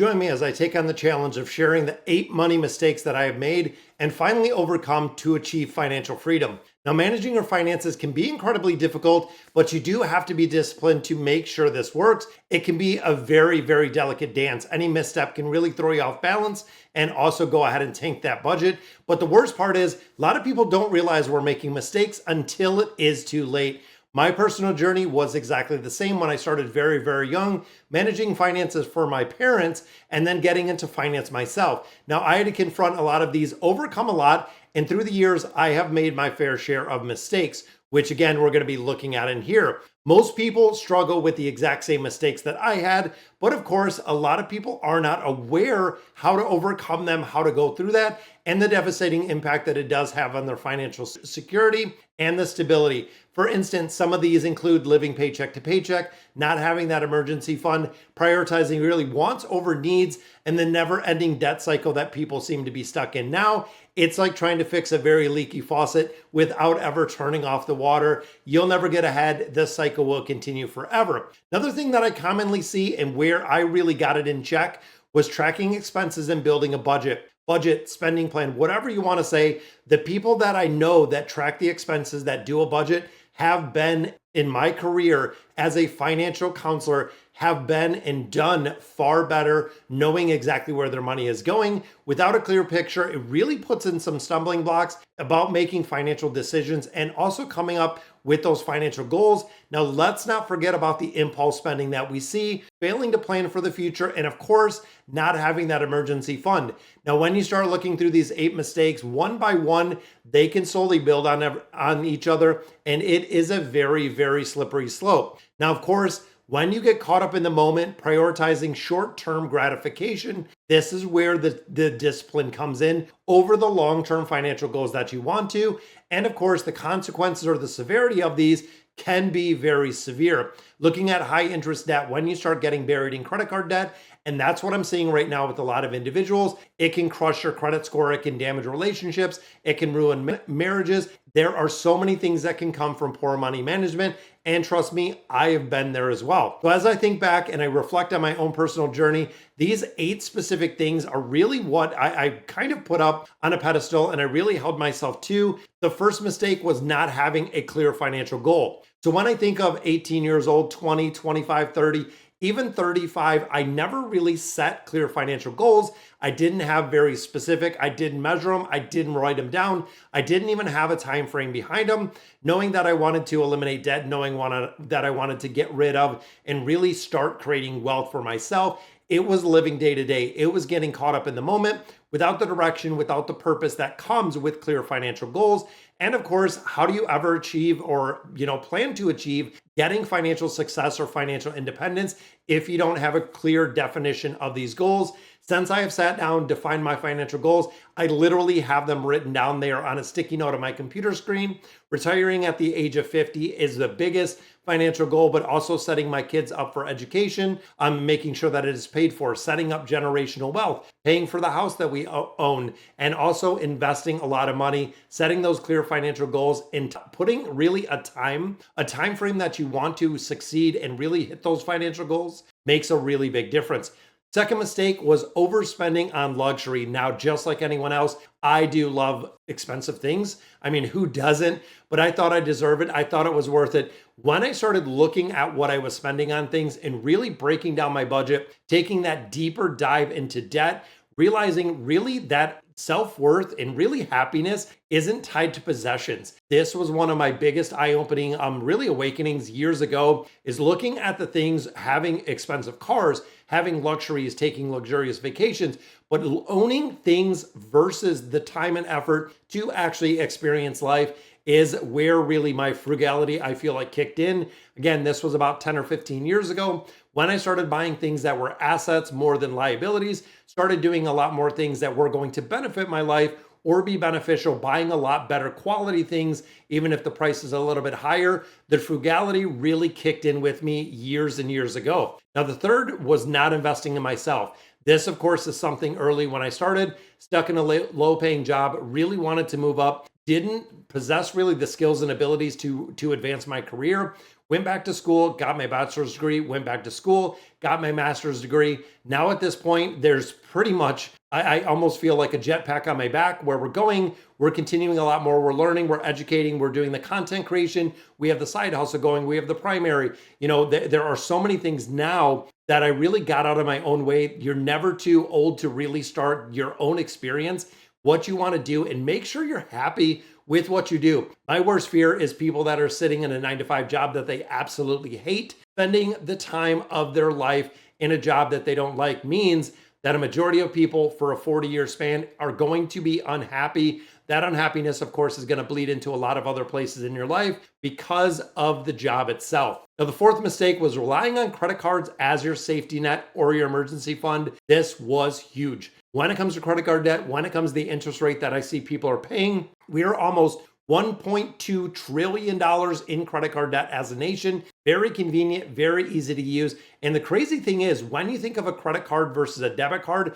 Join me as I take on the challenge of sharing the 8 money mistakes that I have made and finally overcome to achieve financial freedom. Now, managing your finances can be incredibly difficult, but you do have to be disciplined to make sure this works. It can be a very, very delicate dance. Any misstep can really throw you off balance and also go ahead and tank that budget. But the worst part is, a lot of people don't realize we're making mistakes until it is too late. My personal journey was exactly the same when I started very, very young, managing finances for my parents and then getting into finance myself. Now, I had to confront a lot of these, overcome a lot, and through the years, I have made my fair share of mistakes, which again, we're going to be looking at in here. Most people struggle with the exact same mistakes that I had, but of course, a lot of people are not aware how to overcome them, how to go through that, and the devastating impact that it does have on their financial security and the stability. For instance, some of these include living paycheck to paycheck, not having that emergency fund, prioritizing really wants over needs, and the never-ending debt cycle that people seem to be stuck in now. It's like trying to fix a very leaky faucet without ever turning off the water. You'll never get ahead. This cycle will continue forever. Another thing that I commonly see and where I really got it in check was tracking expenses and building a budget, spending plan, whatever you want to say. The people that I know that track the expenses, that do a budget, have been in my career as a financial counselor, have been and done far better knowing exactly where their money is going. Without a clear picture, it really puts in some stumbling blocks about making financial decisions and also coming up with those financial goals. Now, let's not forget about the impulse spending that we see, failing to plan for the future, and of course, not having that emergency fund. Now, when you start looking through these 8 mistakes one by one, they can slowly build on each other, and it is a very, very slippery slope. Now, of course, when you get caught up in the moment, prioritizing short-term gratification, this is where the discipline comes in over the long-term financial goals that you want to. And of course, the consequences or the severity of these can be very severe. Looking at high interest debt, when you start getting buried in credit card debt, and that's what I'm seeing right now with a lot of individuals, it can crush your credit score, it can damage relationships, it can ruin marriages. There are so many things that can come from poor money management. And trust me, I have been there as well. So as I think back and I reflect on my own personal journey, these 8 specific things are really what I kind of put up on a pedestal and I really held myself to. The first mistake was not having a clear financial goal. So when I think of 18 years old, 20, 25, 30, even 35, I never really set clear financial goals. I didn't have very specific, I didn't measure them, I didn't write them down. I didn't even have a time frame behind them. Knowing that I wanted to eliminate debt, knowing that I wanted to get rid of and really start creating wealth for myself, it was living day to day. It was getting caught up in the moment without the direction, without the purpose that comes with clear financial goals. And of course, how do you ever achieve or, plan to achieve getting financial success or financial independence if you don't have a clear definition of these goals? Since I have sat down, defined my financial goals, I literally have them written down there on a sticky note on my computer screen. Retiring at the age of 50 is the biggest financial goal, but also setting my kids up for education. I'm making sure that it is paid for, setting up generational wealth, paying for the house that we own, and also investing a lot of money, setting those clear financial goals and putting really a time frame that you want to succeed and really hit those financial goals makes a really big difference. Second mistake was overspending on luxury. Now, just like anyone else, I do love expensive things. I mean, who doesn't? But I thought I deserved it. I thought it was worth it. When I started looking at what I was spending on things and really breaking down my budget, taking that deeper dive into debt, realizing really that self-worth and really happiness isn't tied to possessions. This was one of my biggest eye-opening really awakenings years ago, is looking at the things, having expensive cars, having luxuries, taking luxurious vacations, but owning things versus the time and effort to actually experience life is where really my frugality, I feel like, kicked in. Again, this was about 10 or 15 years ago when I started buying things that were assets more than liabilities, started doing a lot more things that were going to benefit my life or be beneficial, buying a lot better quality things, even if the price is a little bit higher. The frugality really kicked in with me years and years ago. Now, the third was not investing in myself. This, of course, is something early when I started, stuck in a low-paying job, really wanted to move up, didn't possess really the skills and abilities to advance my career. Went back to school, got my bachelor's degree, went back to school, got my master's degree. Now at this point, there's pretty much, I almost feel like a jetpack on my back where we're going. We're continuing a lot more. We're learning, we're educating, we're doing the content creation. We have the side hustle going. We have the primary. There are so many things now that I really got out of my own way. You're never too old to really start your own experience, what you want to do, and make sure you're happy with what you do. My worst fear is people that are sitting in a 9-to-5 job that they absolutely hate. Spending the time of their life in a job that they don't like means that a majority of people for a 40-year span are going to be unhappy. That unhappiness, of course, is going to bleed into a lot of other places in your life because of the job itself. Now, the fourth mistake was relying on credit cards as your safety net or your emergency fund. This was huge. When it comes to credit card debt, when it comes to the interest rate that I see people are paying, we are almost $1.2 trillion in credit card debt as a nation. Very convenient, very easy to use. And the crazy thing is, when you think of a credit card versus a debit card,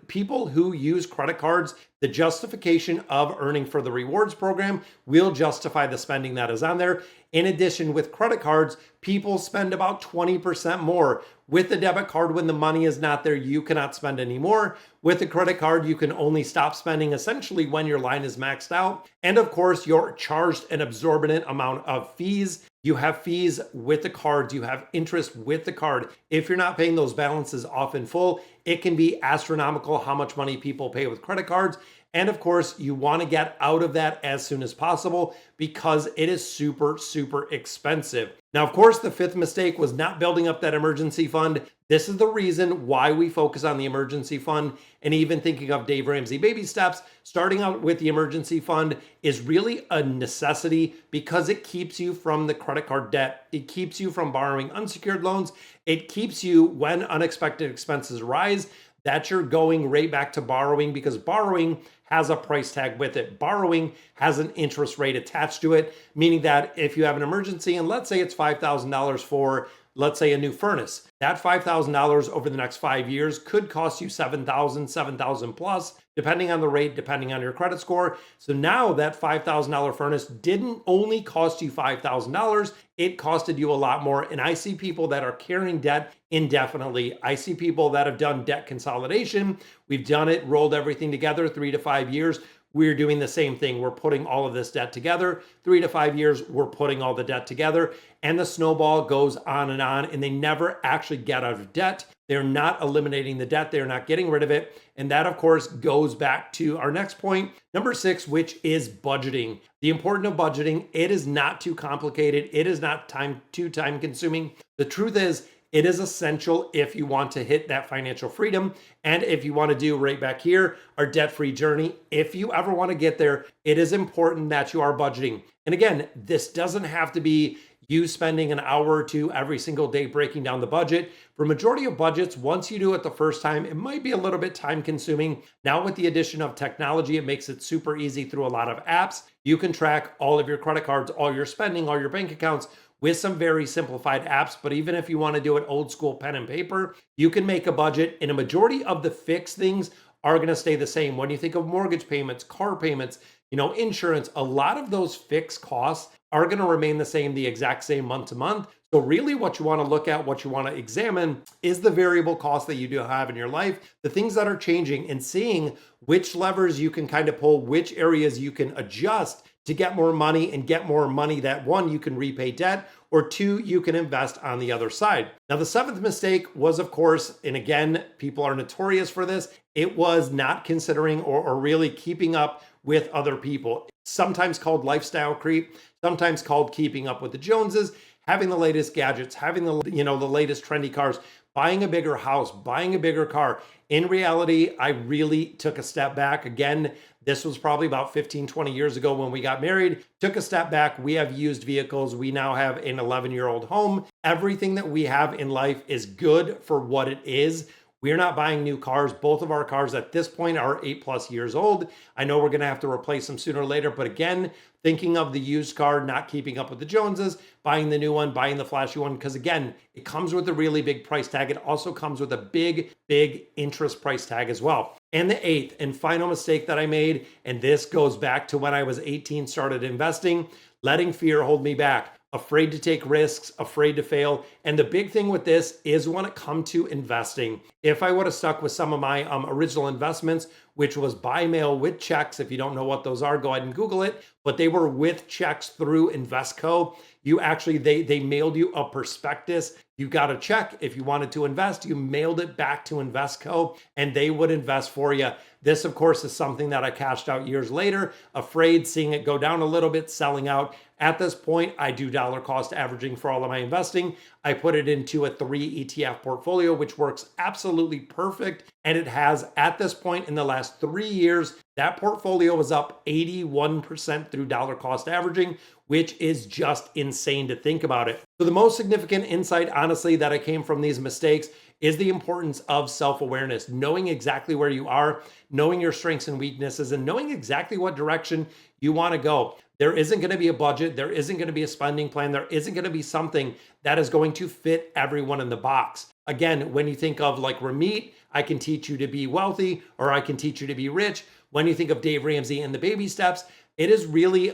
people who use credit cards, the justification of earning for the rewards program will justify the spending that is on there. In addition, with credit cards, people spend about 20% more. With the debit card, when the money is not there, you cannot spend anymore. With the credit card, you can only stop spending essentially when your line is maxed out. And of course, you're charged an exorbitant amount of fees. You have fees with the cards, you have interest with the card. If you're not paying those balances off in full, it can be astronomical how much money people pay with credit cards. And of course, you want to get out of that as soon as possible because it is super, super expensive. Now, of course, the fifth mistake was not building up that emergency fund. This is the reason why we focus on the emergency fund, and even thinking of Dave Ramsey baby steps. Starting out with the emergency fund is really a necessity because it keeps you from the credit card debt. It keeps you from borrowing unsecured loans. It keeps you, when unexpected expenses rise, that you're going right back to borrowing, because borrowing has a price tag with it. Borrowing has an interest rate attached to it, meaning that if you have an emergency, and let's say it's $5,000 for, let's say, a new furnace, that $5,000 over the next 5 years could cost you $7,000 plus, depending on the rate, depending on your credit score. So now that $5,000 furnace didn't only cost you $5,000, it costed you a lot more. And I see people that are carrying debt indefinitely. I see people that have done debt consolidation. We've done it, rolled everything together, 3 to 5 years. We're doing the same thing. We're putting all of this debt together. 3 to 5 years, we're putting all the debt together. And the snowball goes on, and they never actually get out of debt. They're not eliminating the debt. They're not getting rid of it. And that, of course, goes back to our next point, number 6, which is budgeting. The importance of budgeting, it is not too complicated. It is not too time consuming. The truth is, it is essential if you want to hit that financial freedom. And if you want to do right back here, our debt-free journey, if you ever want to get there, it is important that you are budgeting. And again, this doesn't have to be you spending an hour or two every single day breaking down the budget. For majority of budgets, once you do it the first time, it might be a little bit time consuming. Now with the addition of technology, it makes it super easy through a lot of apps. You can track all of your credit cards, all your spending, all your bank accounts, with some very simplified apps. But even if you want to do it old school pen and paper, you can make a budget, and a majority of the fixed things are going to stay the same. When you think of mortgage payments, car payments, insurance, a lot of those fixed costs are going to remain the same, the exact same month to month. So really what you want to look at, what you want to examine is the variable costs that you do have in your life, the things that are changing, and seeing which levers you can kind of pull, which areas you can adjust to get more money, and get more money that, 1, you can repay debt, or 2, you can invest on the other side. Now, the 7th mistake was, of course, and again, people are notorious for this, it was not considering or really keeping up with other people. Sometimes called lifestyle creep, sometimes called keeping up with the Joneses, having the latest gadgets, having the latest trendy cars, buying a bigger house, buying a bigger car. In reality, I really took a step back. Again, this was probably about 15, 20 years ago when we got married. Took a step back. We have used vehicles. We now have an 11-year-old home. Everything that we have in life is good for what it is. We're not buying new cars. Both of our cars at this point are 8+ years old. I know we're going to have to replace them sooner or later, but again, thinking of the used car, not keeping up with the Joneses, buying the new one, buying the flashy one, because again, it comes with a really big price tag. It also comes with a big interest price tag as well. And the eighth and final mistake that I made, and this goes back to when I was 18, started investing, letting fear hold me back. Afraid to take risks, afraid to fail. And the big thing with this is when it comes to investing, if I would have stuck with some of my original investments, which was buy mail with checks. If you don't know what those are, go ahead and Google it. But they were with checks through Investco. You actually, they mailed you a prospectus. You got a check. If you wanted to invest, you mailed it back to Investco and they would invest for you. This, of course, is something that I cashed out years later, afraid, seeing it go down a little bit, selling out. At this point, I do dollar cost averaging for all of my investing. I put it into a 3 ETF portfolio, which works absolutely perfect. And it has, at this point in the last 3 years, that portfolio is up 81% through dollar cost averaging, which is just insane to think about it. So the most significant insight, honestly, that I came from these mistakes is the importance of self-awareness, knowing exactly where you are, knowing your strengths and weaknesses, and knowing exactly what direction you want to go. There isn't going to be a budget. There isn't going to be a spending plan. There isn't going to be something that is going to fit everyone in the box. Again, when you think of like Ramit, I can teach you to be wealthy, or I can teach you to be rich. When you think of Dave Ramsey and the baby steps, it is really,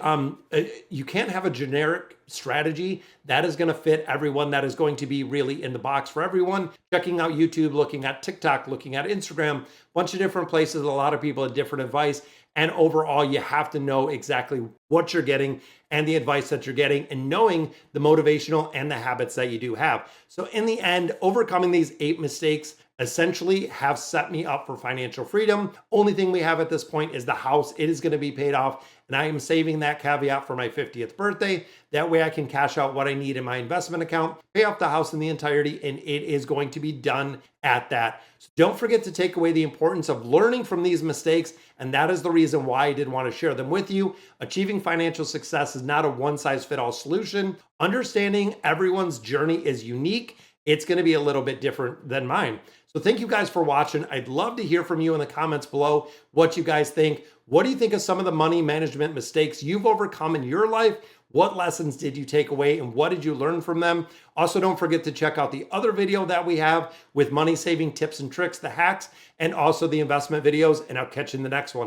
you can't have a generic strategy that is going to fit everyone, that is going to be really in the box for everyone. Checking out YouTube, looking at TikTok, looking at Instagram, bunch of different places, a lot of people have different advice. And overall, you have to know exactly what you're getting and the advice that you're getting, and knowing the motivational and the habits that you do have. So in the end, overcoming these 8 mistakes essentially have set me up for financial freedom. Only thing we have at this point is the house. It is going to be paid off, and I am saving that caveat for my 50th birthday. That way I can cash out what I need in my investment account, pay off the house in the entirety, and it is going to be done at that. So don't forget to take away the importance of learning from these mistakes, and that is the reason why I did want to share them with you. Achieving financial success is not a one-size-fits-all solution. Understanding everyone's journey is unique. It's going to be a little bit different than mine. So thank you guys for watching. I'd love to hear from you in the comments below what you guys think. What do you think of some of the money management mistakes you've overcome in your life? What lessons did you take away, and what did you learn from them? Also, don't forget to check out the other video that we have with money saving tips and tricks, the hacks, and also the investment videos, and I'll catch you in the next one.